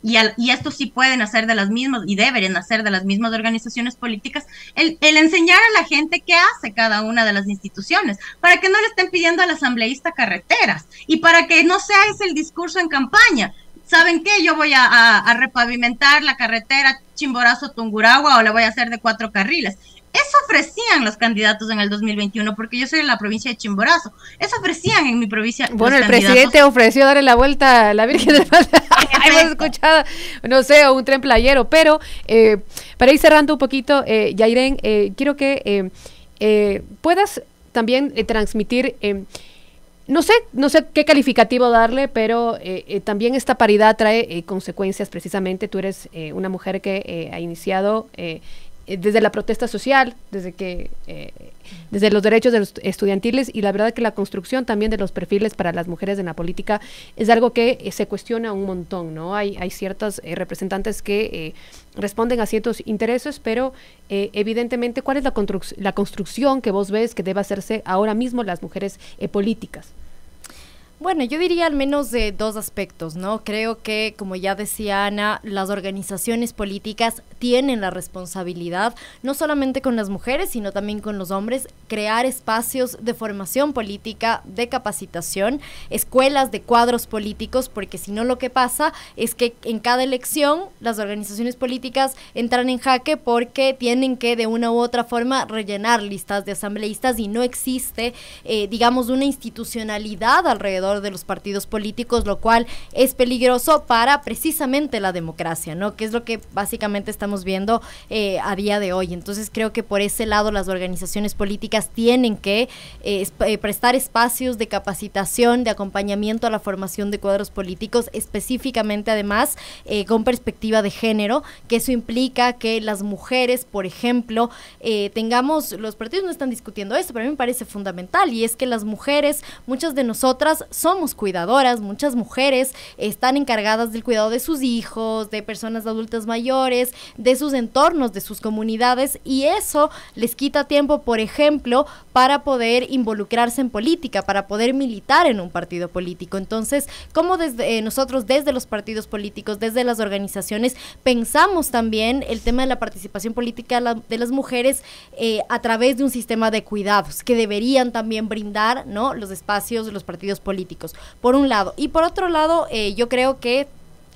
Y esto sí pueden hacer de las mismas y deberían hacer de las mismas organizaciones políticas, el enseñar a la gente qué hace cada una de las instituciones, para que no le estén pidiendo al asambleísta carreteras y para que no sea ese el discurso en campaña. ¿Saben qué? Yo voy a repavimentar la carretera Chimborazo-Tungurahua o la voy a hacer de 4 carriles. Eso ofrecían los candidatos en el 2021, porque yo soy de la provincia de Chimborazo. Eso ofrecían en mi provincia. Bueno, el presidente ofreció darle la vuelta a la Virgen del Valle. Hemos escuchado, no sé, un tren playero, pero para ir cerrando un poquito, Yairen, quiero que puedas también transmitir... No sé qué calificativo darle, pero también esta paridad trae consecuencias precisamente. Tú eres una mujer que ha iniciado desde la protesta social, desde los derechos de los estudiantiles, y la verdad que la construcción también de los perfiles para las mujeres en la política es algo que se cuestiona un montón, ¿no? Hay ciertas representantes que responden a ciertos intereses, pero evidentemente, ¿cuál es la construcción que vos ves que debe hacerse ahora mismo las mujeres políticas? Bueno, yo diría al menos de dos aspectos, ¿no? Creo que, como ya decía Ana, las organizaciones políticas tienen la responsabilidad, no solamente con las mujeres, sino también con los hombres, crear espacios de formación política, de capacitación, escuelas de cuadros políticos, porque si no lo que pasa es que en cada elección las organizaciones políticas entran en jaque porque tienen que de una u otra forma rellenar listas de asambleístas y no existe, digamos, una institucionalidad alrededor de los partidos políticos, lo cual es peligroso para precisamente la democracia, ¿no? Que es lo que básicamente estamos viendo a día de hoy. Entonces creo que por ese lado las organizaciones políticas tienen que prestar espacios de capacitación, de acompañamiento a la formación de cuadros políticos, específicamente además con perspectiva de género, que eso implica que las mujeres, por ejemplo, los partidos no están discutiendo esto, pero a mí me parece fundamental, y es que las mujeres, muchas de nosotras somos cuidadoras, muchas mujeres están encargadas del cuidado de sus hijos, de personas adultas mayores, de sus entornos, de sus comunidades, y eso les quita tiempo, por ejemplo, para poder involucrarse en política, para poder militar en un partido político. Entonces, ¿cómo nosotros desde los partidos políticos, desde las organizaciones, pensamos también el tema de la participación política de las mujeres a través de un sistema de cuidados que deberían también brindar, ¿no?, los espacios de los partidos políticos, por un lado. Y por otro lado, yo creo que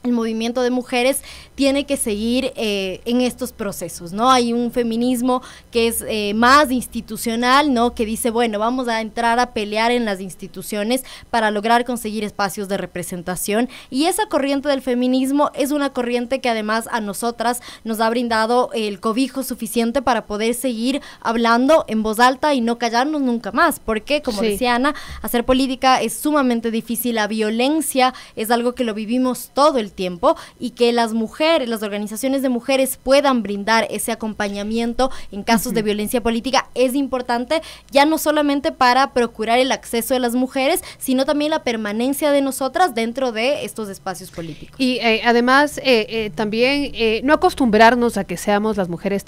el movimiento de mujeres tiene que seguir en estos procesos, ¿no? Hay un feminismo que es más institucional, ¿no? Que dice, bueno, vamos a entrar a pelear en las instituciones para lograr conseguir espacios de representación, y esa corriente del feminismo es una corriente que además a nosotras nos ha brindado el cobijo suficiente para poder seguir hablando en voz alta y no callarnos nunca más, porque, como decía Ana, hacer política es sumamente difícil, la violencia es algo que lo vivimos todo el tiempo, y que las organizaciones de mujeres puedan brindar ese acompañamiento en casos de violencia política es importante, ya no solamente para procurar el acceso de las mujeres, sino también la permanencia de nosotras dentro de estos espacios políticos. Y además también no acostumbrarnos a que seamos las mujeres,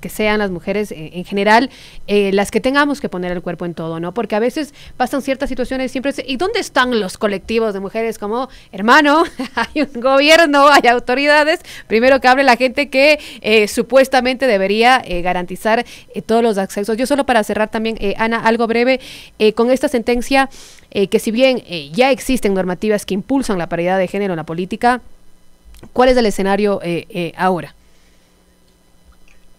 que sean las mujeres en general las que tengamos que poner el cuerpo en todo, ¿no? Porque a veces pasan ciertas situaciones, ¿y dónde están los colectivos de mujeres? Como, hermano, hay un gobierno, hay autoridades, primero que hable la gente que supuestamente debería garantizar todos los accesos. Yo solo para cerrar también, Ana, algo breve, con esta sentencia, que si bien ya existen normativas que impulsan la paridad de género en la política, ¿cuál es el escenario ahora?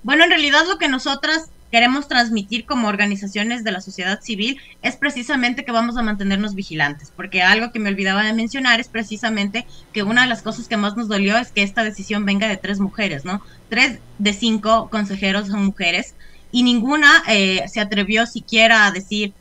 Bueno, en realidad lo que nosotras queremos transmitir como organizaciones de la sociedad civil es precisamente que vamos a mantenernos vigilantes, porque algo que me olvidaba de mencionar es precisamente que una de las cosas que más nos dolió es que esta decisión venga de 3 mujeres, ¿no? 3 de 5 consejeros son mujeres, y ninguna se atrevió siquiera a decir,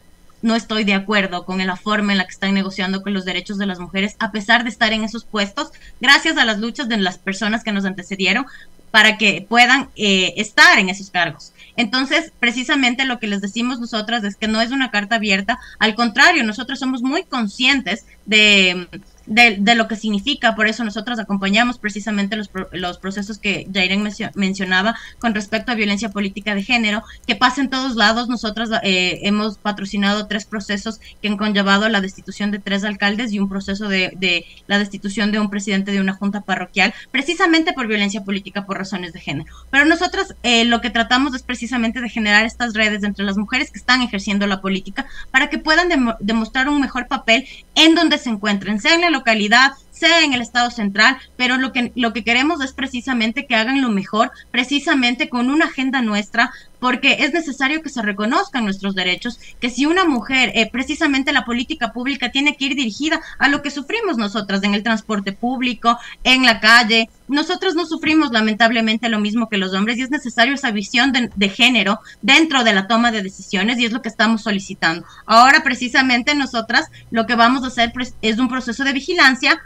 no estoy de acuerdo con la forma en la que están negociando con los derechos de las mujeres, a pesar de estar en esos puestos, gracias a las luchas de las personas que nos antecedieron, para que puedan estar en esos cargos. Entonces, precisamente lo que les decimos nosotras es que no es una carta abierta, al contrario, nosotros somos muy conscientes de lo que significa, por eso nosotros acompañamos precisamente los procesos que Jairen mencionaba con respecto a violencia política de género, que pasa en todos lados. Nosotras hemos patrocinado 3 procesos que han conllevado la destitución de 3 alcaldes y un proceso de la destitución de un presidente de una junta parroquial, precisamente por violencia política por razones de género. Pero nosotras lo que tratamos es precisamente de generar estas redes entre las mujeres que están ejerciendo la política para que puedan demostrar un mejor papel en donde se encuentren, sea en la localidad, sea en el estado central, pero lo que queremos es precisamente que hagan lo mejor, precisamente con una agenda nuestra, porque es necesario que se reconozcan nuestros derechos, que si una mujer, precisamente la política pública tiene que ir dirigida a lo que sufrimos nosotras en el transporte público, en la calle. Nosotros no sufrimos lamentablemente lo mismo que los hombres, y es necesario esa visión de género dentro de la toma de decisiones, y es lo que estamos solicitando. Ahora precisamente nosotras lo que vamos a hacer es un proceso de vigilancia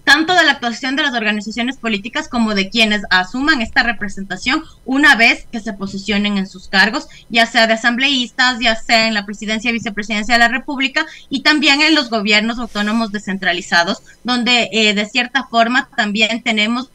tanto de la actuación de las organizaciones políticas como de quienes asuman esta representación una vez que se posicionen en sus cargos, ya sea de asambleístas, ya sea en la presidencia y vicepresidencia de la República, y también en los gobiernos autónomos descentralizados, donde de cierta forma también tenemos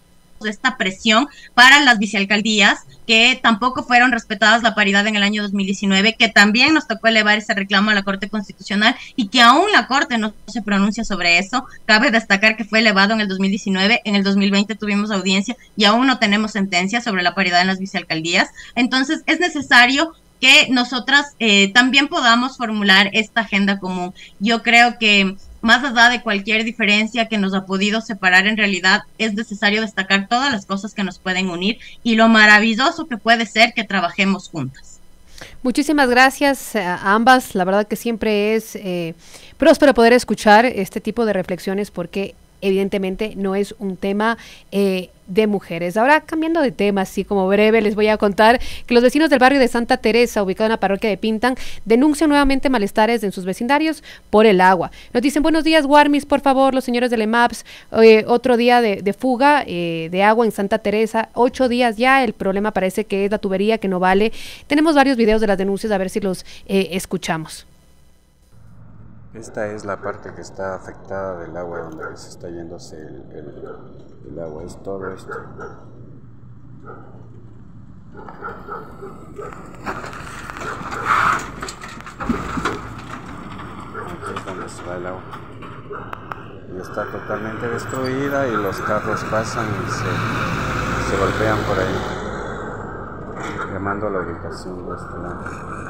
esta presión para las vicealcaldías, que tampoco fueron respetadas la paridad en el año 2019, que también nos tocó elevar ese reclamo a la Corte Constitucional y que aún la Corte no se pronuncia sobre eso. Cabe destacar que fue elevado en el 2019, en el 2020 tuvimos audiencia y aún no tenemos sentencia sobre la paridad en las vicealcaldías. Entonces es necesario que nosotras también podamos formular esta agenda común. Yo creo que más allá de cualquier diferencia que nos ha podido separar, en realidad es necesario destacar todas las cosas que nos pueden unir y lo maravilloso que puede ser que trabajemos juntas. Muchísimas gracias a ambas. La verdad que siempre es próspero poder escuchar este tipo de reflexiones, porque evidentemente no es un tema de mujeres. Ahora, cambiando de tema, así como breve, les voy a contar que los vecinos del barrio de Santa Teresa, ubicado en la parroquia de Pintan, denuncian nuevamente malestares en sus vecindarios por el agua. Nos dicen: buenos días, Warmis, por favor, los señores del EMAPS, otro día de fuga de agua en Santa Teresa, 8 días ya, el problema parece que es la tubería que no vale. Tenemos varios videos de las denuncias, a ver si los escuchamos. Esta es la parte que está afectada del agua, donde se está yéndose el agua, es todo esto. Aquí es donde se va el agua. Y está totalmente destruida y los carros pasan y se golpean por ahí, llamando a la ubicación de este lado.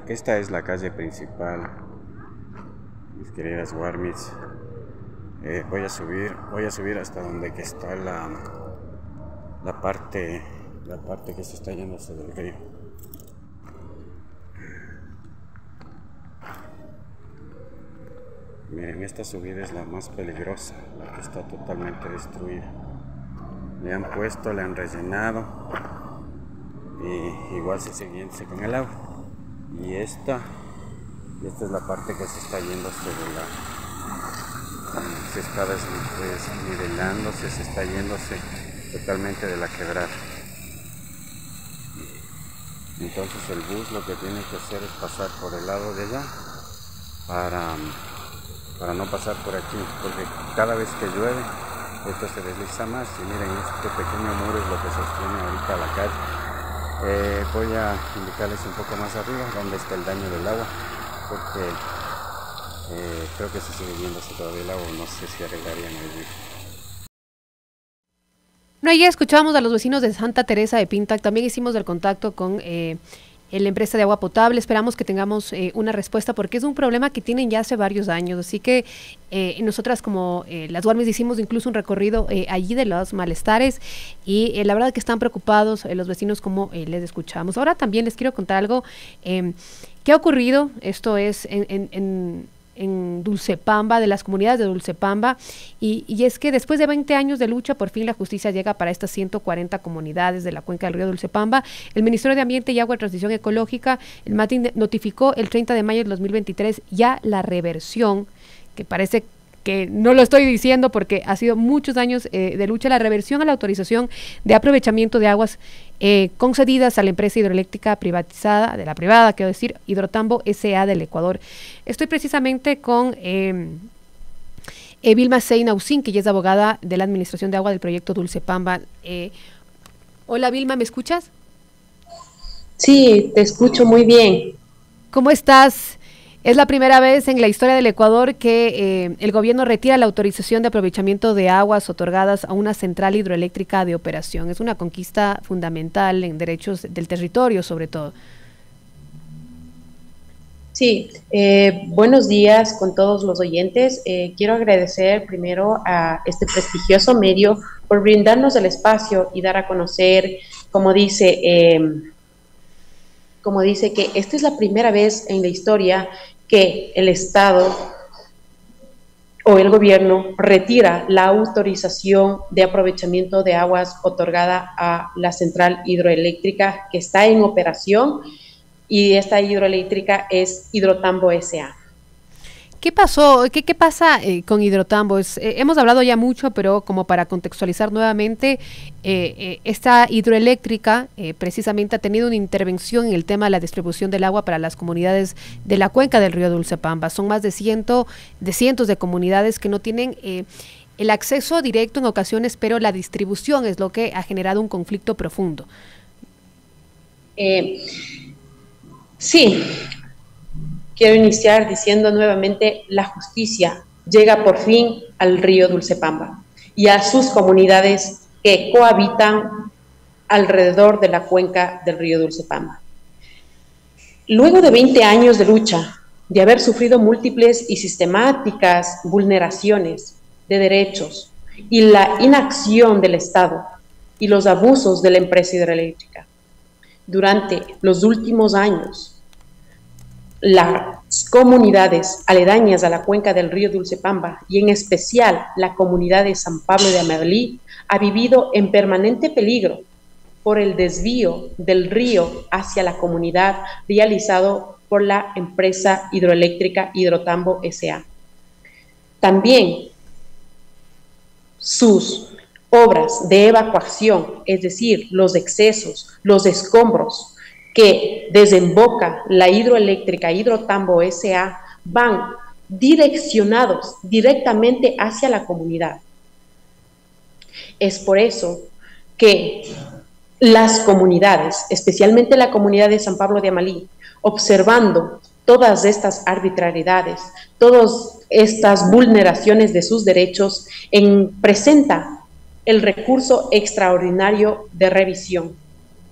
Esta es la calle principal, mis queridas Warmis. Voy a subir hasta donde que está la parte que se está yéndose del río. Miren, esta subida es la más peligrosa, la que está totalmente destruida. Le han rellenado y igual se sigue con el agua. Y esta es la parte que se está yéndose se está desnivelándose, se está yéndose totalmente de la quebrada. Entonces el bus lo que tiene que hacer es pasar por el lado de allá para no pasar por aquí, porque cada vez que llueve esto se desliza más. Y miren, este pequeño muro es lo que sostiene ahorita la calle. Voy a indicarles un poco más arriba dónde está el daño del agua, porque creo que se sigue viéndose todavía el agua, no sé si arreglarían el río. No, ya escuchábamos a los vecinos de Santa Teresa de Pintac, también hicimos el contacto con la empresa de agua potable. Esperamos que tengamos una respuesta, porque es un problema que tienen ya hace varios años, así que nosotras como las Warmis hicimos incluso un recorrido allí de los malestares y la verdad que están preocupados los vecinos, como les escuchamos. Ahora también les quiero contar algo que ha ocurrido, esto es en Dulcepamba, de las comunidades de Dulcepamba, y es que después de 20 años de lucha, por fin la justicia llega para estas 140 comunidades de la cuenca del río Dulcepamba. El Ministerio de Ambiente y Agua y Transición Ecológica, el MATI, notificó el 30 de mayo del 2023 ya la reversión, que parece que no lo estoy diciendo porque ha sido muchos años de lucha, la reversión a la autorización de aprovechamiento de aguas concedidas a la empresa hidroeléctrica privatizada, de la privada, quiero decir, Hidrotambo S.A. del Ecuador. Estoy precisamente con Vilma Seinausin, que ella es abogada de la Administración de Agua del proyecto Dulcepamba. Hola Vilma, ¿me escuchas? Sí, te escucho muy bien. ¿Cómo estás? Es la primera vez en la historia del Ecuador que el gobierno retira la autorización de aprovechamiento de aguas otorgadas a una central hidroeléctrica de operación. Es una conquista fundamental en derechos del territorio, sobre todo. Sí, buenos días con todos los oyentes. Quiero agradecer primero a este prestigioso medio por brindarnos el espacio y dar a conocer, como dice que esta es la primera vez en la historia que el Estado o el gobierno retira la autorización de aprovechamiento de aguas otorgada a la central hidroeléctrica que está en operación, y esta hidroeléctrica es Hidrotambo S.A. ¿Qué pasó? ¿Qué pasa con Hidrotambo? Hemos hablado ya mucho, pero como para contextualizar nuevamente, esta hidroeléctrica precisamente ha tenido una intervención en el tema de la distribución del agua para las comunidades de la cuenca del río Dulce Pamba. Son más de cientos de comunidades que no tienen el acceso directo en ocasiones, pero la distribución es lo que ha generado un conflicto profundo. Sí. Quiero iniciar diciendo nuevamente, la justicia llega por fin al río Dulce Pamba y a sus comunidades que cohabitan alrededor de la cuenca del río Dulce Pamba. Luego de 20 años de lucha, de haber sufrido múltiples y sistemáticas vulneraciones de derechos y la inacción del Estado y los abusos de la empresa hidroeléctrica, durante los últimos años, las comunidades aledañas a la cuenca del río Dulce Pamba y en especial la comunidad de San Pablo de Amalí ha vivido en permanente peligro por el desvío del río hacia la comunidad realizado por la empresa hidroeléctrica Hidrotambo S.A. También sus obras de evacuación, es decir, los excesos, los escombros que desemboca la hidroeléctrica Hidrotambo S.A. van direccionados directamente hacia la comunidad. Es por eso que las comunidades, especialmente la comunidad de San Pablo de Amalí, observando todas estas arbitrariedades, todas estas vulneraciones de sus derechos, presenta el recurso extraordinario de revisión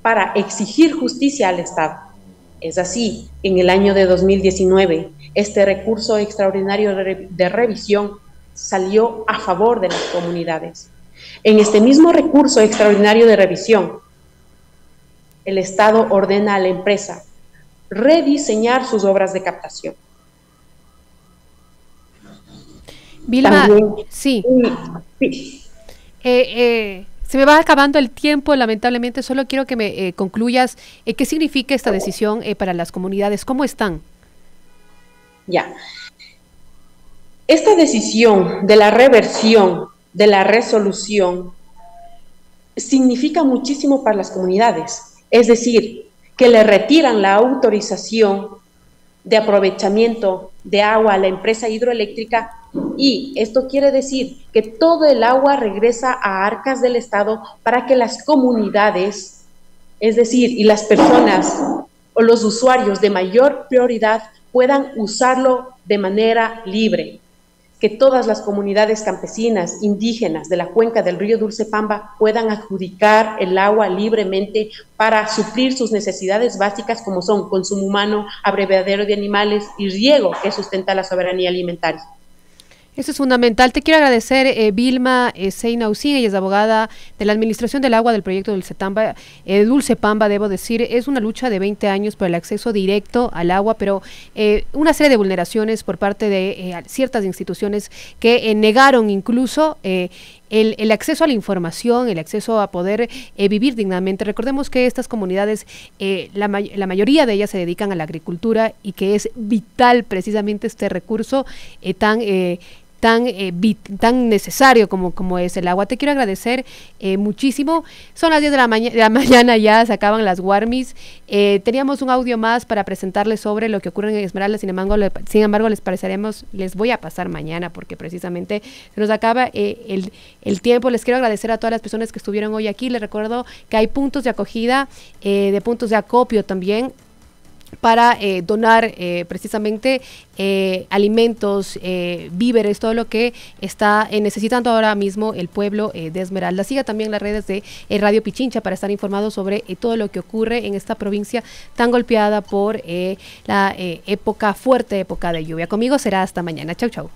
para exigir justicia al Estado. Es así, en el año de 2019, este recurso extraordinario de revisión salió a favor de las comunidades. En este mismo recurso extraordinario de revisión, el Estado ordena a la empresa rediseñar sus obras de captación. Vilma, también, sí. Sí. Se me va acabando el tiempo, lamentablemente. Solo quiero que me concluyas qué significa esta decisión para las comunidades. ¿Cómo están? Ya. Esta decisión de la reversión de la resolución significa muchísimo para las comunidades. Es decir, que le retiran la autorización de aprovechamiento de agua a la empresa hidroeléctrica, y esto quiere decir que todo el agua regresa a arcas del Estado para que las comunidades, es decir, y las personas o los usuarios de mayor prioridad puedan usarlo de manera libre. Que todas las comunidades campesinas, indígenas de la cuenca del río Dulce Pamba puedan adjudicar el agua libremente para suplir sus necesidades básicas como son consumo humano, abrevadero de animales y riego que sustenta la soberanía alimentaria. Eso es fundamental. Te quiero agradecer, Vilma Seynausín, ella es abogada de la Administración del Agua del proyecto Dulce Pamba, debo decir. Es una lucha de 20 años por el acceso directo al agua, pero una serie de vulneraciones por parte de ciertas instituciones que negaron incluso el acceso a la información, el acceso a poder vivir dignamente. Recordemos que estas comunidades, la mayoría de ellas se dedican a la agricultura y que es vital precisamente este recurso tan necesario como es el agua. Te quiero agradecer muchísimo. Son las 10 de la mañana, ya se acaban las warmis. Teníamos un audio más para presentarles sobre lo que ocurre en Esmeralda, sin embargo les voy a pasar mañana porque precisamente se nos acaba el tiempo. Les quiero agradecer a todas las personas que estuvieron hoy aquí. Les recuerdo que hay puntos de acogida, de puntos de acopio también, para donar precisamente alimentos, víveres, todo lo que está necesitando ahora mismo el pueblo de Esmeralda. Siga también las redes de Radio Pichincha para estar informado sobre todo lo que ocurre en esta provincia tan golpeada por la fuerte época de lluvia. Conmigo será hasta mañana. Chau, chau.